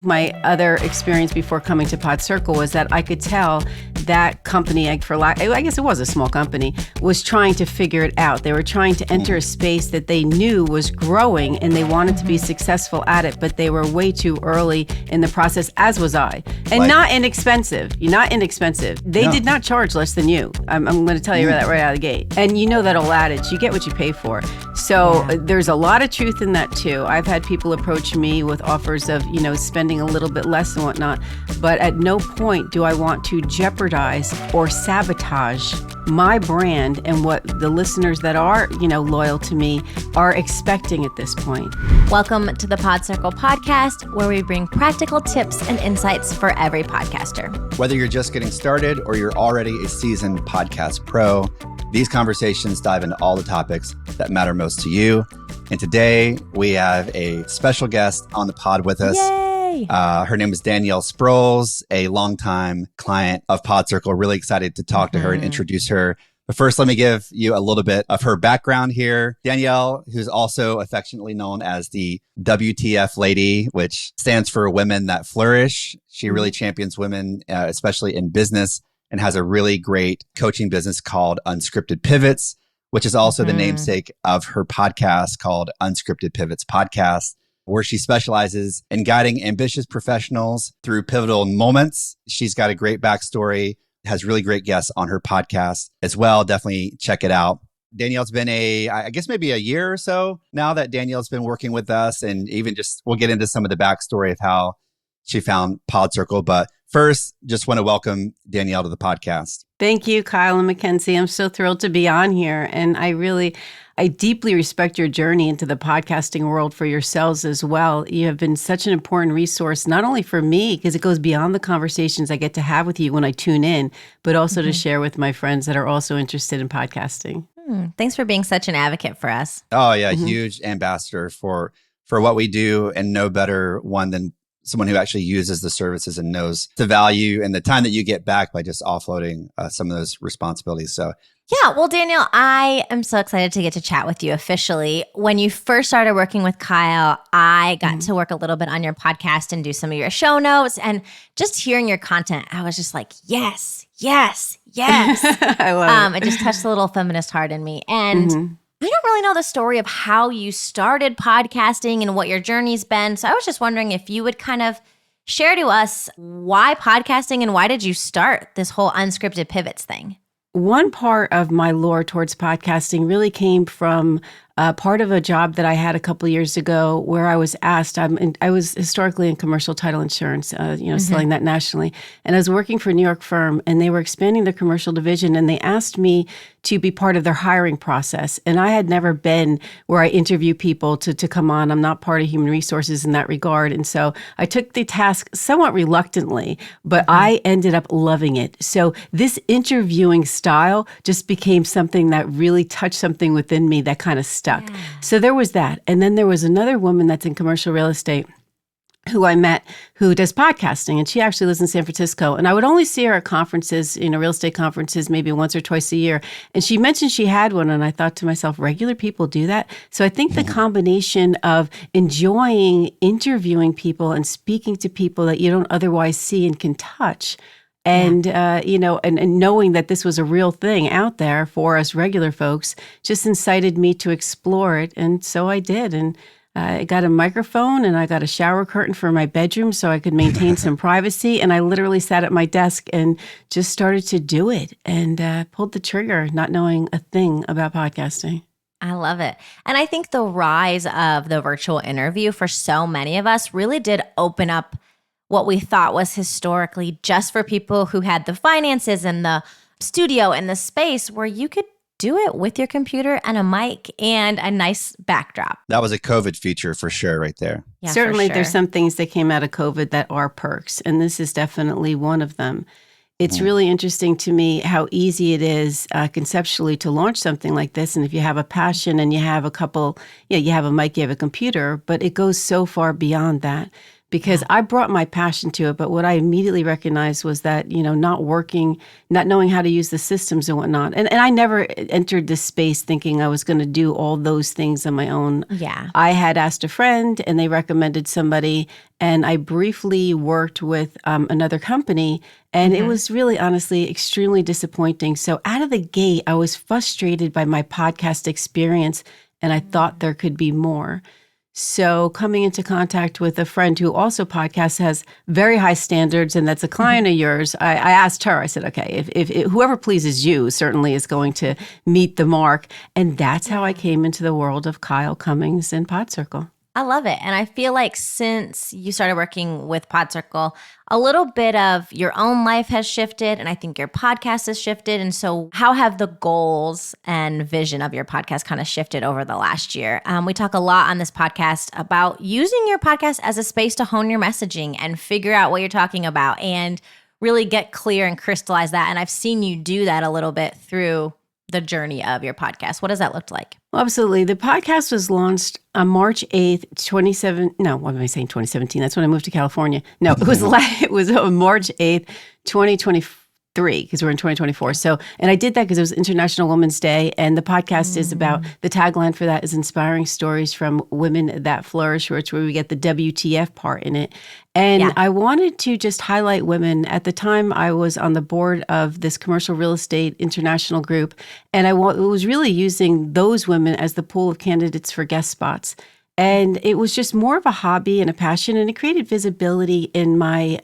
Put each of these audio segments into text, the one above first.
My other experience before coming to Podcircle was that I could tell that company, I guess it was a small company, was trying to figure it out. They were trying to enter a space that they knew was growing and they wanted to be successful at it, but they were way too early in the process, as was I. And not inexpensive. You're not inexpensive. They did not charge less than you. I'm going to tell you that right out of the gate. And you know that old adage, you get what you pay for. So there's a lot of truth in that too. I've had people approach me with offers of, spending a little bit less and whatnot, but at no point do I want to jeopardize or sabotage my brand and what the listeners that are, loyal to me are expecting at this point. Welcome to the Podcircle podcast, where we bring practical tips and insights for every podcaster. Whether you're just getting started or you're already a seasoned podcast pro, these conversations dive into all the topics that matter most to you. And today we have a special guest on the pod with us. Yay! Her name is Danielle Sprouls, a longtime client of Podcircle. Really excited to talk to her and introduce her. But first, let me give you a little bit of her background here. Danielle, who's also affectionately known as the WTF lady, which stands for Women That Flourish. She really champions women, especially in business, and has a really great coaching business called Unscripted Pivots, which is also the namesake of her podcast called Unscripted Pivots Podcast, where she specializes in guiding ambitious professionals through pivotal moments. She's got a great backstory, has really great guests on her podcast as well. Definitely check it out. Danielle's been I guess maybe a year or so now that Danielle's been working with us, and even we'll get into some of the backstory of how she found Podcircle. But first, just want to welcome Danielle to the podcast. Thank you, Kyle and Mackenzie. I'm so thrilled to be on here. And I deeply respect your journey into the podcasting world for yourselves as well. You have been such an important resource, not only for me, because it goes beyond the conversations I get to have with you when I tune in, but also to share with my friends that are also interested in podcasting. Thanks for being such an advocate for us. Oh, yeah. Huge ambassador for what we do, and no better one than someone who actually uses the services and knows the value and the time that you get back by just offloading some of those responsibilities. So, yeah, well, Danielle, I am so excited to get to chat with you officially. When you first started working with Kyle, I got to work a little bit on your podcast and do some of your show notes. And just hearing your content, I was just like, yes. I love it. It just touched the little feminist heart in me. And I don't really know the story of how you started podcasting and what your journey's been. So I was just wondering if you would kind of share to us why podcasting and why did you start this whole Unscripted Pivots thing? One part of my lore towards podcasting really came from part of a job that I had a couple years ago where I was asked, I was historically in commercial title insurance, selling that nationally. And I was working for a New York firm, and they were expanding their commercial division, and they asked me to be part of their hiring process. And I had never been where I interview people to come on. I'm not part of human resources in that regard. And so I took the task somewhat reluctantly, but I ended up loving it. So this interviewing style just became something that really touched something within me that kind of stuck. Yeah. So there was that. And then there was another woman that's in commercial real estate who I met who does podcasting, and she actually lives in San Francisco. And I would only see her at conferences, real estate conferences, maybe once or twice a year. And she mentioned she had one, and I thought to myself, regular people do that? So I think the combination of enjoying interviewing people and speaking to people that you don't otherwise see and can touch, and, and knowing that this was a real thing out there for us regular folks just incited me to explore it. And so I did. And I got a microphone, and I got a shower curtain for my bedroom so I could maintain some privacy. And I literally sat at my desk and just started to do it and pulled the trigger, not knowing a thing about podcasting. I love it. And I think the rise of the virtual interview for so many of us really did open up what we thought was historically just for people who had the finances and the studio and the space where you could do it with your computer and a mic and a nice backdrop. That was a COVID feature for sure right there. Yeah, certainly, for sure. There's some things that came out of COVID that are perks, and this is definitely one of them. It's really interesting to me how easy it is conceptually to launch something like this. And if you have a passion and you have a couple, you have a mic, you have a computer, but it goes so far beyond that. because I brought my passion to it. But what I immediately recognized was that, not working, not knowing how to use the systems and whatnot. And I never entered this space thinking I was going to do all those things on my own. Yeah. I had asked a friend and they recommended somebody. And I briefly worked with another company. And it was really, honestly, extremely disappointing. So out of the gate, I was frustrated by my podcast experience. And I thought there could be more. So coming into contact with a friend who also podcasts, has very high standards, and that's a client of yours, I asked her, I said, okay, if whoever pleases you certainly is going to meet the mark. And that's how I came into the world of Kyle Cummings and Podcircle. I love it. And I feel like since you started working with Podcircle, a little bit of your own life has shifted, and I think your podcast has shifted. And so how have the goals and vision of your podcast kind of shifted over the last year? We talk a lot on this podcast about using your podcast as a space to hone your messaging and figure out what you're talking about and really get clear and crystallize that. And I've seen you do that a little bit through the journey of your podcast. What does that look like? Well, absolutely. The podcast was launched on March 8th, 2017? That's when I moved to California. No, it was on March 8th, 2023, because we're in 2024. So, and I did that because it was International Women's Day. And the podcast is about, the tagline for that is inspiring stories from women that flourish, which where we get the WTF part in it. And I wanted to just highlight women. At the time, I was on the board of this commercial real estate international group, and I was really using those women as the pool of candidates for guest spots. And it was just more of a hobby and a passion, and it created visibility in my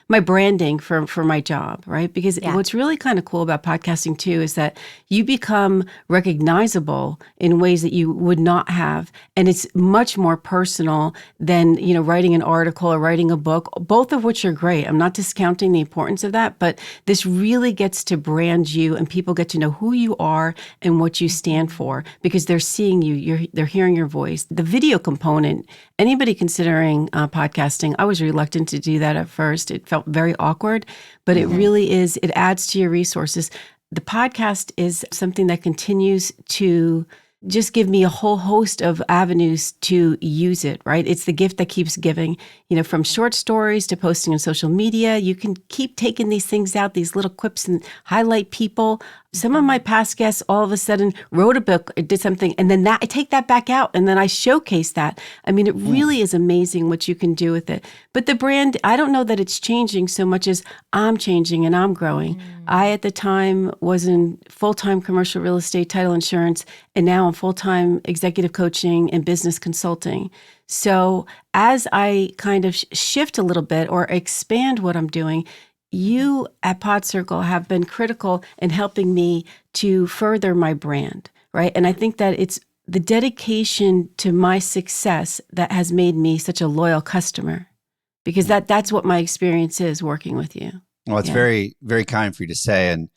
my branding for my job, right? Because what's really kind of cool about podcasting too is that you become recognizable in ways that you would not have, and it's much more personal than writing an article or writing a book, both of which are great. I'm not discounting the importance of that, but this really gets to brand you, and people get to know who you are and what you stand for because they're seeing you, they're hearing your voice. The video component, anybody considering podcasting, I was reluctant to do that at first. It felt very awkward, but it really is, it adds to your resources. The podcast is something that continues to just give me a whole host of avenues to use it, right? It's the gift that keeps giving, from short stories to posting on social media. You can keep taking these things out, these little quips, and highlight people. Some of my past guests all of a sudden wrote a book or did something, and then I take that back out, and then I showcase that. I mean, it really is amazing what you can do with it. But the brand, I don't know that it's changing so much as I'm changing and I'm growing. I, at the time, was in full-time commercial real estate title insurance, and now I'm full-time executive coaching and business consulting. So as I kind of shift a little bit or expand what I'm doing, you at Podcircle have been critical in helping me to further my brand, right? And I think that it's the dedication to my success that has made me such a loyal customer, because that's what my experience is working with you. Well, it's very, very kind for you to say, and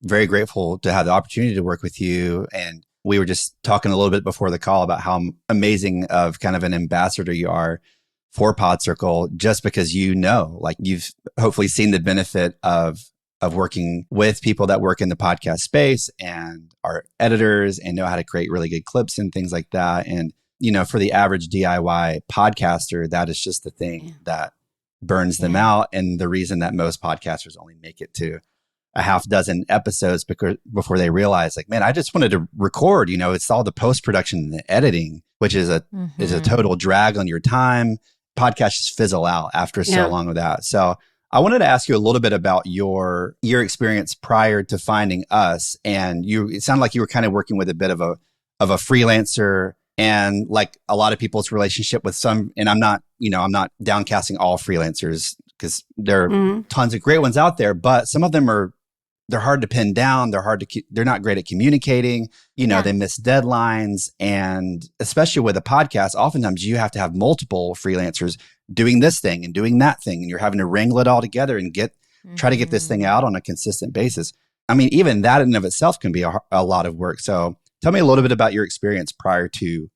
very grateful to have the opportunity to work with you. And we were just talking a little bit before the call about how amazing of kind of an ambassador you are for Podcircle, just because like you've hopefully seen the benefit of working with people that work in the podcast space and are editors and know how to create really good clips and things like that. And, for the average DIY podcaster, that is just the thing that burns them out. And the reason that most podcasters only make it to a half dozen episodes before they realize, like, man, I just wanted to record, it's all the post-production and the editing, which is a total drag on your time. Podcasts just fizzle out after so long of that. So I wanted to ask you a little bit about your experience prior to finding us. And it sounded like you were kind of working with a bit of a freelancer, and like a lot of people's relationship with some, and I'm not downcasting all freelancers because there are tons of great ones out there, but some of them they're hard to pin down. They're not great at communicating. They miss deadlines. And especially with a podcast, oftentimes you have to have multiple freelancers doing this thing and doing that thing. And you're having to wrangle it all together and try to get this thing out on a consistent basis. I mean, even that in and of itself can be a lot of work. So tell me a little bit about your experience prior to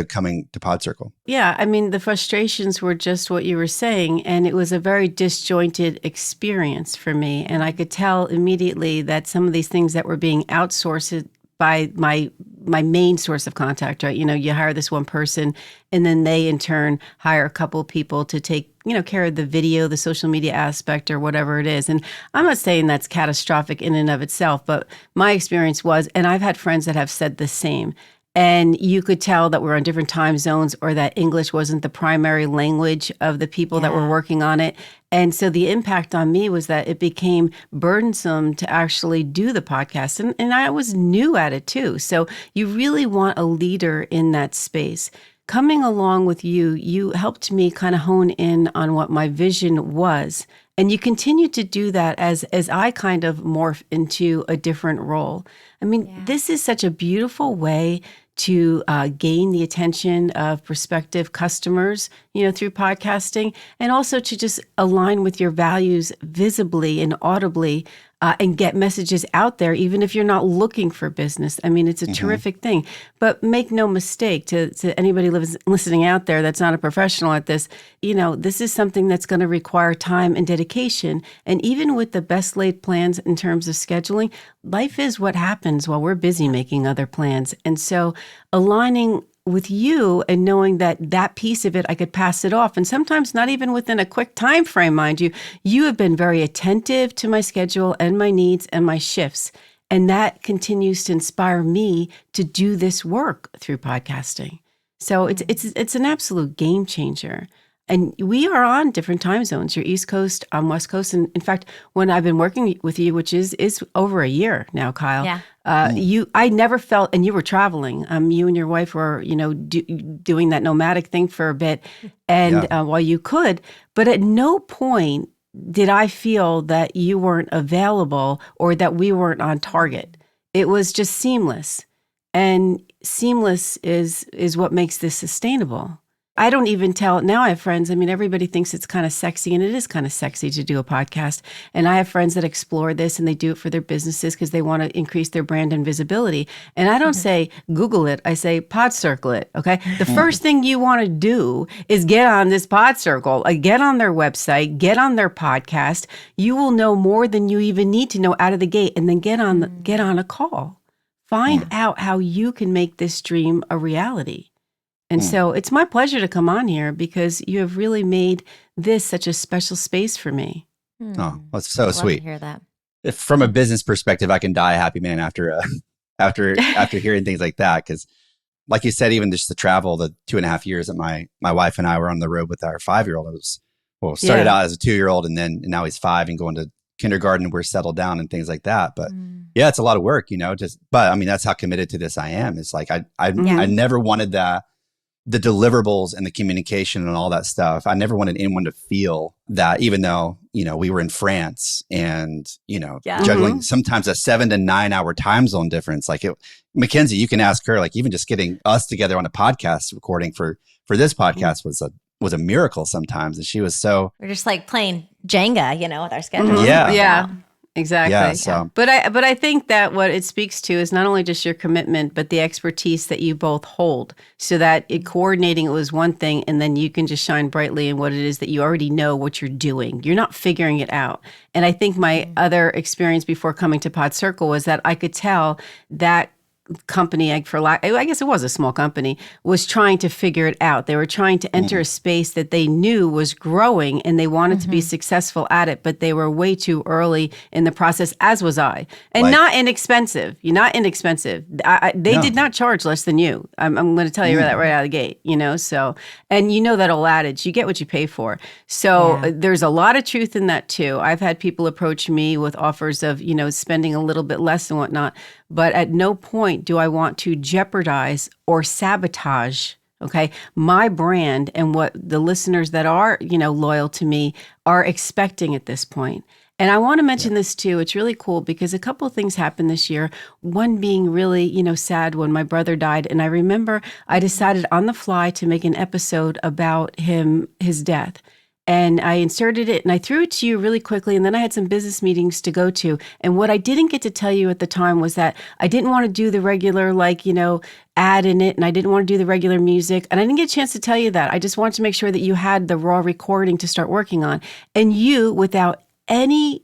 coming to Podcircle. Yeah, I mean, the frustrations were just what you were saying, and it was a very disjointed experience for me. And I could tell immediately that some of these things that were being outsourced by my my main source of contact, right? You hire this one person and then they in turn hire a couple of people to take, care of the video, the social media aspect or whatever it is. And I'm not saying that's catastrophic in and of itself, but my experience was, and I've had friends that have said the same. And you could tell that we're on different time zones or that English wasn't the primary language of the people that were working on it. And so the impact on me was that it became burdensome to actually do the podcast. And I was new at it too. So you really want a leader in that space. Coming along with you helped me kind of hone in on what my vision was. And you continue to do that as I kind of morph into a different role. I mean, this is such a beautiful way to gain the attention of prospective customers, through podcasting, and also to just align with your values visibly and audibly and get messages out there, even if you're not looking for business. I mean, it's a terrific thing. But make no mistake, to anybody listening out there that's not a professional at this, this is something that's going to require time and dedication. And even with the best laid plans in terms of scheduling, life is what happens while we're busy making other plans. And so aligning with you and knowing that piece of it, I could pass it off. And sometimes not even within a quick time frame, mind you, you have been very attentive to my schedule and my needs and my shifts. And that continues to inspire me to do this work through podcasting. So it's an absolute game changer. And we are on different time zones. You're East Coast, I'm West Coast. And in fact, when I've been working with you, which is over a year now, Kyle, I never felt, and you were traveling. You and your wife were, doing that nomadic thing for a bit, and while you could, but at no point did I feel that you weren't available or that we weren't on target. It was just seamless, and seamless is what makes this sustainable. I don't even tell, now I have friends, everybody thinks it's kind of sexy, and it is kind of sexy to do a podcast. And I have friends that explore this and they do it for their businesses because they want to increase their brand and visibility. And I don't say, Google it. I say, Podcircle it. Okay. The first thing you want to do is get on this Podcircle, get on their website, get on their podcast. You will know more than you even need to know out of the gate, and then get on a call. Find out how you can make this dream a reality. And so it's my pleasure to come on here because you have really made this such a special space for me. Oh, that's so sweet. To hear that. If from a business perspective, I can die a happy man after hearing things like that. Because like you said, even just the travel, the 2.5 years that my wife and I were on the road with our 5-year-old, started out as a 2-year-old and now he's 5 and going to kindergarten. We're settled down and things like that. But yeah, it's a lot of work, but that's how committed to this I am. It's like, I never wanted the deliverables and the communication and all that stuff. I never wanted anyone to feel that, even though, we were in France and, juggling sometimes a 7 to 9 hour time zone difference. Mackenzie, you can ask her, even just getting us together on a podcast recording for this podcast was a miracle sometimes. And she was so. We're just playing Jenga, with our schedule. Yeah. Exactly. Yeah, so. But I think that what it speaks to is not only just your commitment, but the expertise that you both hold, so that coordinating it was one thing, and then you can just shine brightly in what it is that you already know what you're doing. You're not figuring it out. And I think my other experience before coming to Podcircle was that I could tell that company, I guess it was a small company, was trying to figure it out. They were trying to enter a space that they knew was growing and they wanted to be successful at it, but they were way too early in the process, as was I. And not inexpensive. You're not inexpensive. They did not charge less than you. I'm going to tell you that right out of the gate, so, and that old adage, you get what you pay for. So there's a lot of truth in that too. I've had people approach me with offers of, spending a little bit less and whatnot, but at no point do I want to jeopardize or sabotage, my brand and what the listeners that are, loyal to me are expecting at this point. And I want to mention this too. It's really cool because a couple of things happened this year. One being really, sad when my brother died. And I remember I decided on the fly to make an episode about his death. And I inserted it and I threw it to you really quickly. And then I had some business meetings to go to. And what I didn't get to tell you at the time was that I didn't want to do the regular, ad in it. And I didn't want to do the regular music. And I didn't get a chance to tell you that. I just wanted to make sure that you had the raw recording to start working on. And you, without any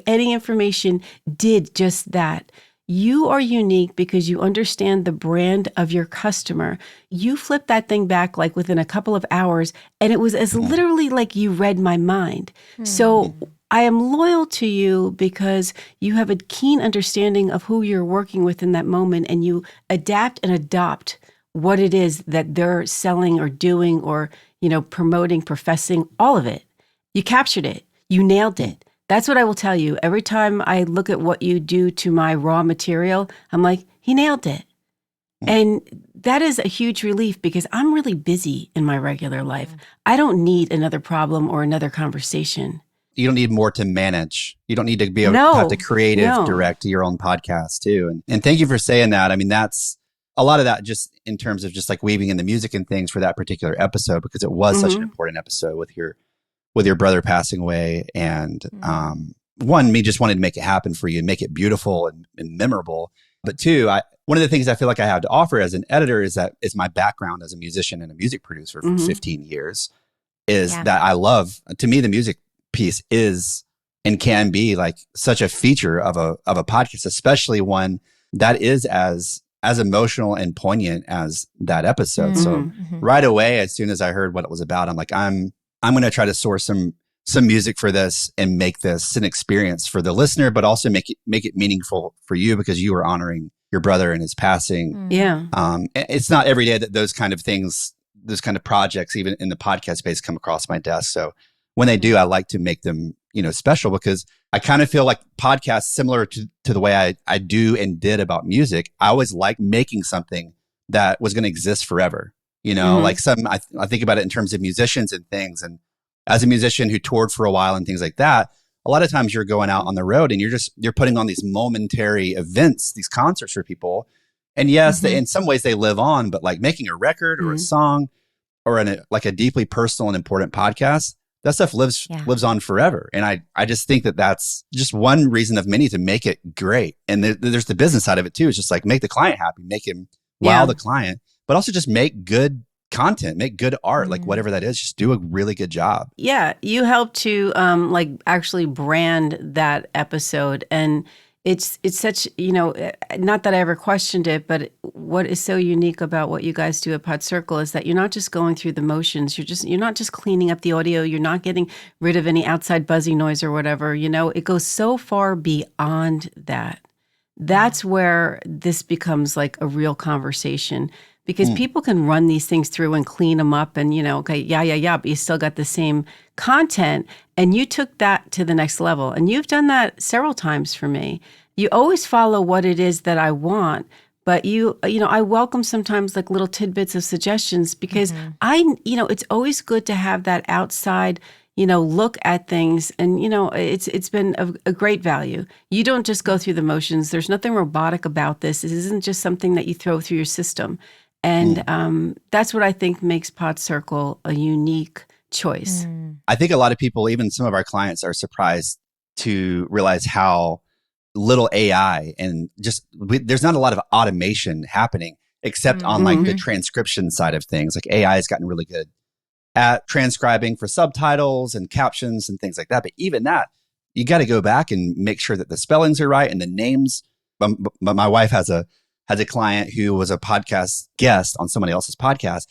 information, did just that. You are unique because you understand the brand of your customer. You flip that thing back like within a couple of hours, and it was as literally like you read my mind. So I am loyal to you because you have a keen understanding of who you're working with in that moment, and you adapt and adopt what it is that they're selling or doing or, promoting, professing, all of it. You captured it. You nailed it. That's what I will tell you. Every time I look at what you do to my raw material, I'm like, he nailed it. And that is a huge relief because I'm really busy in my regular life. I don't need another problem or another conversation. You don't need more to manage. You don't need to be able to have to creative direct your own podcast too. And thank you for saying that. I mean, that's a lot of that just in terms of just like weaving in the music and things for that particular episode, because it was such an important episode with your brother passing away. And me just wanted to make it happen for you and make it beautiful and memorable. But two, one of the things I feel like I have to offer as an editor is my background as a musician and a music producer for 15 years is that I love, to me, the music piece is and can be like such a feature of a podcast, especially one that is as emotional and poignant as that episode. So right away, as soon as I heard what it was about, I'm like, I'm going to try to source some music for this and make this an experience for the listener, but also make it meaningful for you because you were honoring your brother and his passing. Yeah. It's not every day that those kind of things, those kind of projects, even in the podcast space, come across my desk. So when they do, I like to make them, special because I kind of feel like podcasts, similar to the way I do and did about music. I always like making something that was going to exist forever. Like I think about it in terms of musicians and things. And as a musician who toured for a while and things like that, a lot of times you're going out on the road and you're putting on these momentary events, these concerts for people. And yes, in some ways they live on, but like making a record or a song or like a deeply personal and important podcast, that stuff lives on forever. And I just think that that's just one reason of many to make it great. And there's the business side of it too. It's just like make the client happy, make him wow the client, but also just make good content, make good art, like whatever that is, just do a really good job. Yeah, you helped to like actually brand that episode. And it's such, not that I ever questioned it, but what is so unique about what you guys do at Podcircle is that you're not just going through the motions. You're not just cleaning up the audio. You're not getting rid of any outside buzzy noise or whatever. It goes so far beyond that. That's where this becomes like a real conversation because people can run these things through and clean them up and, okay, but you still got the same content. And you took that to the next level. And you've done that several times for me. You always follow what it is that I want, but I welcome sometimes like little tidbits of suggestions because it's always good to have that outside, look at things. And, it's been a great value. You don't just go through the motions. There's nothing robotic about this. This isn't just something that you throw through your system. And that's what I think makes Podcircle a unique choice. I think a lot of people, even some of our clients, are surprised to realize how little AI and there's not a lot of automation happening except on like the transcription side of things. Like AI has gotten really good at transcribing for subtitles and captions and things like that. But even that, you got to go back and make sure that the spellings are right and the names. But my wife has a client who was a podcast guest on somebody else's podcast.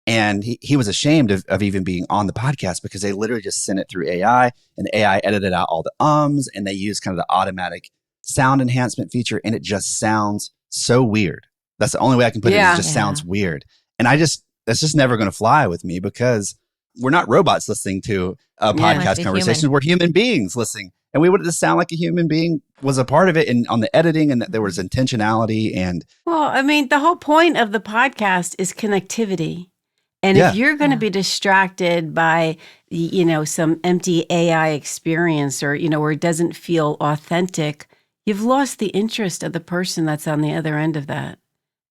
And he was ashamed of even being on the podcast because they literally just sent it through AI and the AI edited out all the ums and they used kind of the automatic sound enhancement feature. And it just sounds so weird. That's the only way I can put it. It just sounds weird. And that's just never going to fly with me because we're not robots listening to a podcast conversation. Human. We're human beings listening. And we want it to sound like a human being was a part of it and on the editing and that there was intentionality. And well, I mean, the whole point of the podcast is connectivity. And if you're going to be distracted by, some empty AI experience or, where it doesn't feel authentic, you've lost the interest of the person that's on the other end of that.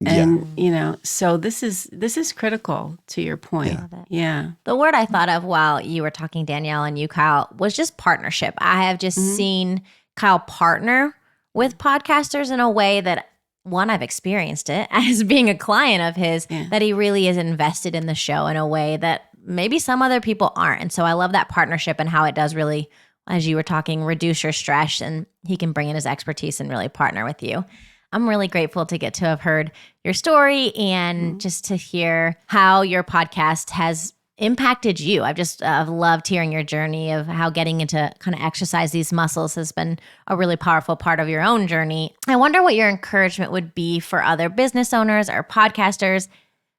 And, so this is critical to your point. Yeah. The word I thought of while you were talking, Danielle, and you, Kyle, was just partnership. I have just seen Kyle partner with podcasters in a way that, one, I've experienced it as being a client of his, that he really is invested in the show in a way that maybe some other people aren't. And so I love that partnership and how it does really as you were talking, reduce your stress, and he can bring in his expertise and really partner with you. I'm really grateful to get to have heard your story and just to hear how your podcast has impacted you. I've loved hearing your journey of how getting into kind of exercise these muscles has been a really powerful part of your own journey. I wonder what your encouragement would be for other business owners or podcasters,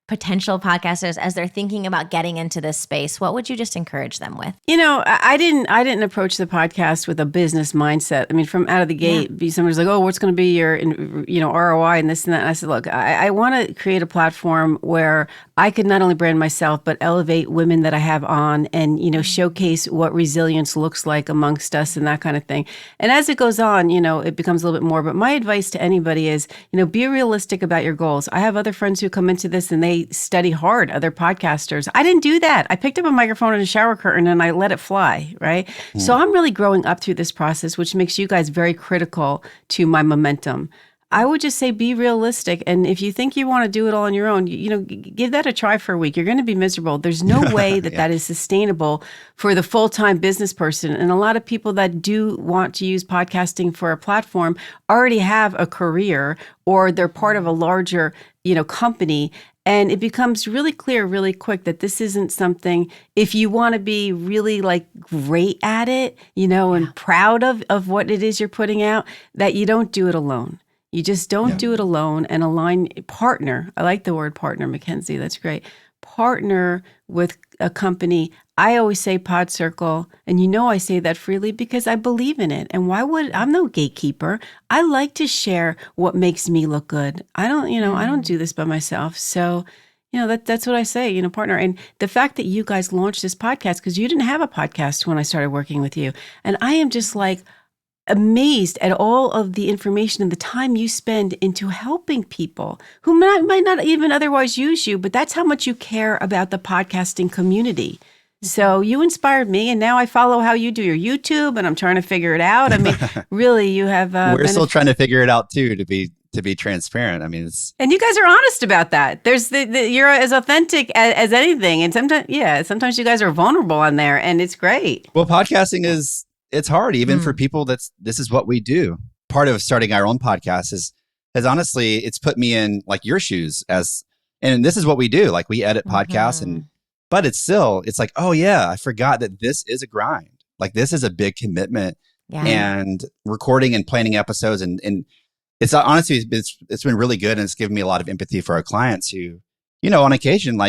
potential podcasters, as they're thinking about getting into this space. What would you just encourage them with? I didn't approach the podcast with a business mindset. I mean, from out of the gate, somebody's like, "Oh, what's going to be your, ROI and this and that?" And I said, "Look, I want to create a platform where I could not only brand myself, but elevate women that I have on and, showcase what resilience looks like amongst us and that kind of thing." And as it goes on, it becomes a little bit more. But my advice to anybody is, be realistic about your goals. I have other friends who come into this and they study hard, other podcasters. I didn't do that. I picked up a microphone and a shower curtain and I let it fly, right? So I'm really growing up through this process, which makes you guys very critical to my momentum. I would just say be realistic. And if you think you want to do it all on your own, give that a try for a week. You're going to be miserable. There's no way that that is sustainable for the full-time business person. And a lot of people that do want to use podcasting for a platform already have a career or they're part of a larger, company. And it becomes really clear really quick that this isn't something, if you want to be really great at it, and proud of what it is you're putting out, that you don't do it alone. You just don't do it alone and partner. I like the word partner, Mackenzie. That's great. Partner with a company. I always say Podcircle, and I say that freely because I believe in it. And I'm no gatekeeper. I like to share what makes me look good. I don't do this by myself. So, that's what I say, partner. And the fact that you guys launched this podcast, because you didn't have a podcast when I started working with you. And I am just amazed at all of the information and the time you spend into helping people who might not even otherwise use you, but that's how much you care about the podcasting community. So you inspired me, and now I follow how you do your YouTube, and I'm trying to figure it out. I mean, really, you have. We're still trying to figure it out too, to be transparent. I mean, and you guys are honest about that. There's you're as authentic as anything, and sometimes you guys are vulnerable on there, and it's great. Well, podcasting it's hard even for people this is what we do. Part of starting our own podcast has honestly, it's put me in your shoes and this is what we do. We edit podcasts but it's oh yeah, I forgot that this is a grind. This is a big commitment and recording and planning episodes. And it's honestly, it's been really good. And it's given me a lot of empathy for our clients who, on occasion,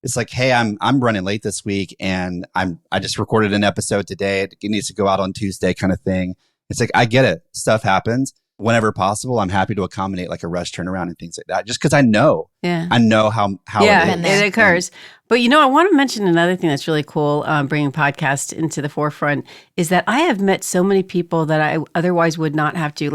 it's hey, I'm running late this week and I just recorded an episode today. It needs to go out on Tuesday kind of thing. It's I get it. Stuff happens. Whenever possible, I'm happy to accommodate a rush turnaround and things like that, just because I know how it occurs. But I want to mention another thing that's really cool, bringing podcasts into the forefront, is that I have met so many people that I otherwise would not have to.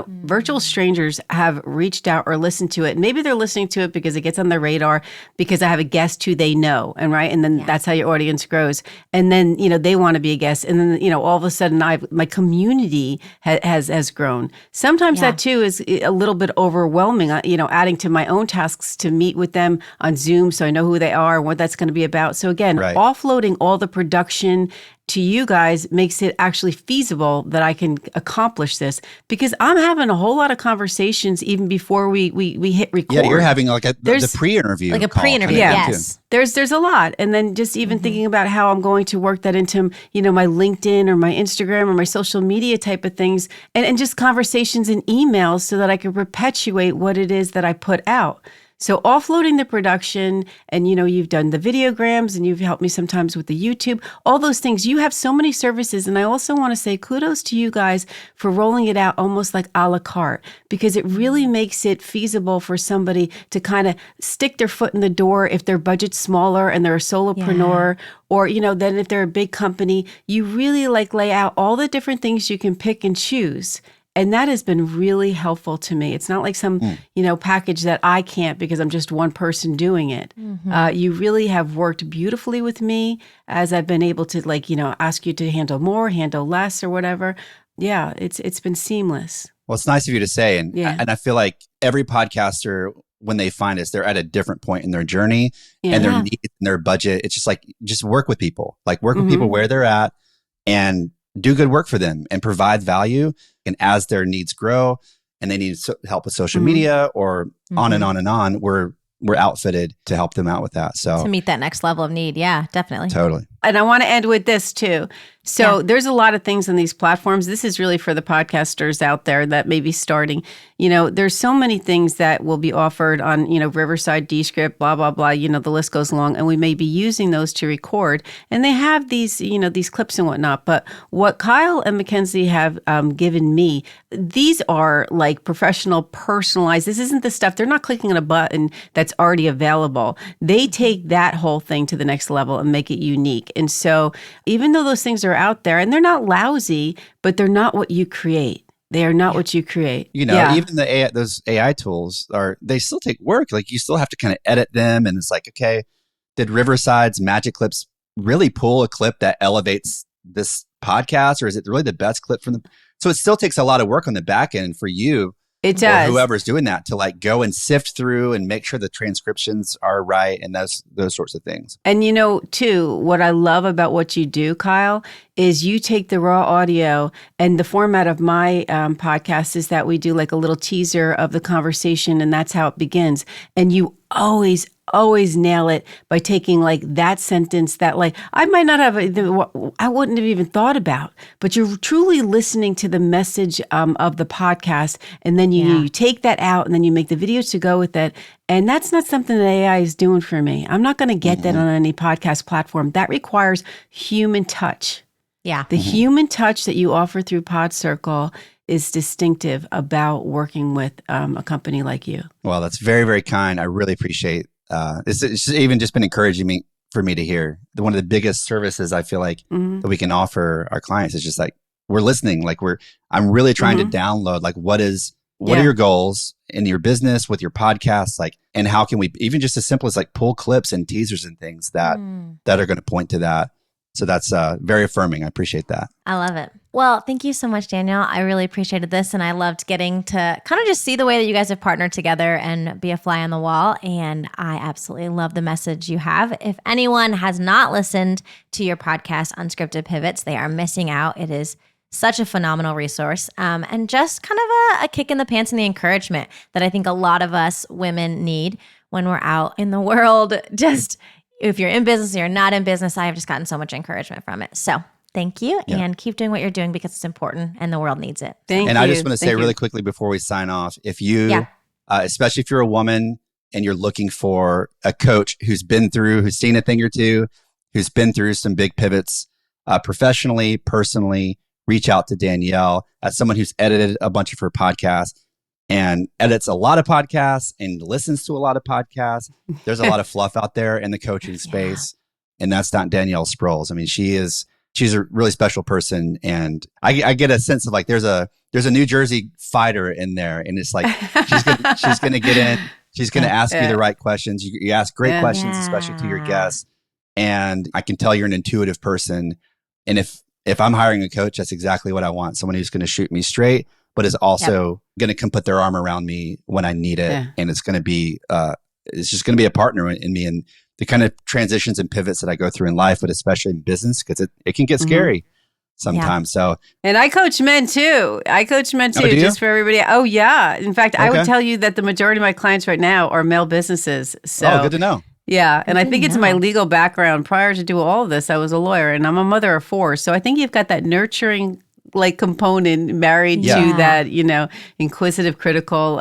Virtual strangers have reached out or listened to it. Maybe they're listening to it because it gets on their radar because I have a guest who they know, and then that's how your audience grows. And then they want to be a guest, and then all of a sudden my community has grown. Sometimes that too is a little bit overwhelming. Adding to my own tasks to meet with them on Zoom so I know who they are and what that's going to be about. So again, offloading all the production to you guys makes it actually feasible that I can accomplish this, because I'm having a whole lot of conversations even before we hit record. Yeah, you're having the pre-interview. A pre-interview, yes. There's a lot. And then just even thinking about how I'm going to work that into, my LinkedIn or my Instagram or my social media type of things, and just conversations and emails so that I can perpetuate what it is that I put out. So offloading the production, and you've done the videograms and you've helped me sometimes with the YouTube, all those things. You have so many services. And I also want to say kudos to you guys for rolling it out almost like a la carte, because it really makes it feasible for somebody to kind of stick their foot in the door if their budget's smaller and they're a solopreneur, or, then if they're a big company, you really lay out all the different things you can pick and choose. And that has been really helpful to me. It's not like some, package that I can't because I'm just one person doing it. You really have worked beautifully with me as I've been able to ask you to handle more, handle less or whatever. Yeah, it's been seamless. Well, it's nice of you to say. And I feel like every podcaster, when they find us, they're at a different point in their journey and their needs and their budget. It's just work with people, work with people where they're at and do good work for them and provide value. And as their needs grow and they need help with social media or on and on and on, we're outfitted to help them out with that. So to meet that next level of need. Yeah, definitely. Totally. And I want to end with this too. So there's a lot of things on these platforms. This is really for the podcasters out there that may be starting. There's so many things that will be offered on, Riverside, Descript, blah, blah, blah. The list goes long. And we may be using those to record. And they have these, these clips and whatnot. But what Kyle and Mackenzie have given me, these are like professional, personalized. This isn't the stuff. They're not clicking on a button that's already available. They take that whole thing to the next level and make it unique. And so even though those things are out there and they're not lousy, but they're not what you create. They are not what you create. Even those AI tools they still take work. Like you still have to kind of edit them. And it's like, okay, did Riverside's Magic Clips really pull a clip that elevates this podcast? Or is it really the best clip from so it still takes a lot of work on the back end for you. It does. Or whoever's doing that to like go and sift through and make sure the transcriptions are right and those sorts of things. And too, what I love about what you do, Kyle, is you take the raw audio, and the format of my podcast is that we do like a little teaser of the conversation, and that's how it begins. And you always nail it by taking like that sentence that like I might not have, I wouldn't have even thought about, but you're truly listening to the message of the podcast. And then you take that out and then you make the video to go with it. And that's not something that AI is doing for me. I'm not going to get that on any podcast platform. That requires human touch. Yeah. The human touch that you offer through Podcircle is distinctive about working with a company like you. Well, that's very, very kind. I really appreciate it's even just been encouraging for me to hear. One of the biggest services I feel like that we can offer our clients is just like, we're listening. Like I'm really trying to download, like what are your goals in your business with your podcast? Like, and how can we, even just as simple as like pull clips and teasers and things that are going to point to that. So that's very affirming. I appreciate that. I love it. Well, thank you so much, Danielle. I really appreciated this, and I loved getting to kind of just see the way that you guys have partnered together and be a fly on the wall. And I absolutely love the message you have. If anyone has not listened to your podcast, Unscripted Pivots, they are missing out. It is such a phenomenal resource, and just kind of a kick in the pants and the encouragement that I think a lot of us women need when we're out in the world. Just if you're in business or you're not in business, I have just gotten so much encouragement from it. So thank you, and keep doing what you're doing because it's important and the world needs it. Thank you. And I just want to say really quickly before we sign off, if you, especially if you're a woman and you're looking for a coach who's seen a thing or two, who's been through some big pivots professionally, personally, reach out to Danielle. As someone who's edited a bunch of her podcasts and edits a lot of podcasts and listens to a lot of podcasts. There's a lot of fluff out there in the coaching space. And that's not Danielle Sprouls. I mean, she's a really special person. And I get a sense of like, there's a New Jersey fighter in there. And it's like, she's going to get in. She's going to ask you the right questions. You ask great questions, especially to your guests. And I can tell you're an intuitive person. And if I'm hiring a coach, that's exactly what I want. Someone who's going to shoot me straight, but is also going to come put their arm around me when I need it. And it's going to be, it's just going to be a partner in me and the kind of transitions and pivots that I go through in life, but especially in business, because it can get scary sometimes. So, and I coach men too. Just for everybody. Oh yeah. In fact, I would tell you that the majority of my clients right now are male businesses. So good to know. Yeah. And I think it's my legal background. Prior to doing all of this, I was a lawyer and I'm a mother of 4. So I think you've got that nurturing like component married to that, inquisitive, critical,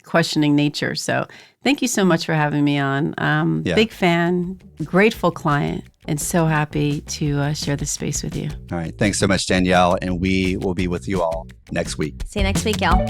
questioning nature. So thank you so much for having me on. Big fan, grateful client, and so happy to share this space with you. All right. Thanks so much, Danielle. And we will be with you all next week. See you next week, y'all.